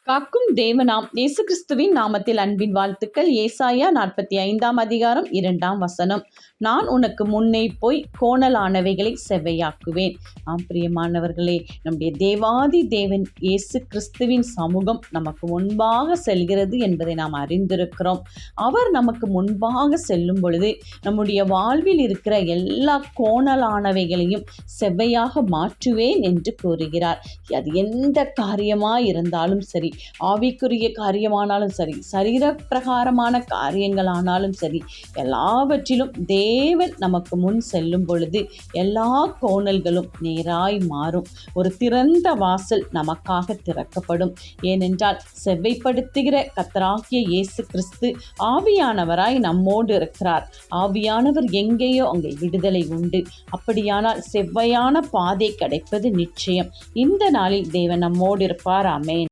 காக்கும் தேவனாம் இயேசு கிறிஸ்துவின் நாமத்தில் அன்பின் வாழ்த்துக்கள். ஏசாயா 45 அதிகாரம் 2 நான் உனக்கு முன்னே போய் கோணலானவைகளை செவ்வையாக்குவேன். பிரியமானவர்களே, நம்முடைய தேவாதி தேவன் இயேசு கிறிஸ்துவின் சமூகம் நமக்கு முன்பாக செல்கிறது என்பதை நாம் அறிந்திருக்கிறோம். அவர் நமக்கு முன்பாக செல்லும் பொழுது நம்முடைய வாழ்வில் இருக்கிற எல்லா கோணலானவைகளையும் செவ்வையாக மாற்றுவேன் என்று கூறுகிறார். அது எந்த காரியமாக இருந்தாலும் சரி, ஆவிக்குரிய காரியமானாலும் சரி, சரீர பிரகாரமான காரியங்களானாலும் சரி, எல்லாவற்றிலும் தேவன் நமக்கு முன் செல்லும் பொழுது எல்லா கோணல்களும் நேராய் மாறும். ஒரு திறந்த வாசல் நமக்காக திறக்கப்படும். ஏனென்றால் செவ்வைப்படுத்துகிற கர்த்தராகிய இயேசு கிறிஸ்து ஆவியானவராய் நம்மோடு இருக்கிறார். ஆவியானவர் எங்கேயோ அங்கே விடுதலை உண்டு. அப்படியானால் செவ்வையான பாதை கிடைப்பது நிச்சயம். இந்த நாளில் தேவன் நம்மோடு இருப்பார். ஆமென்.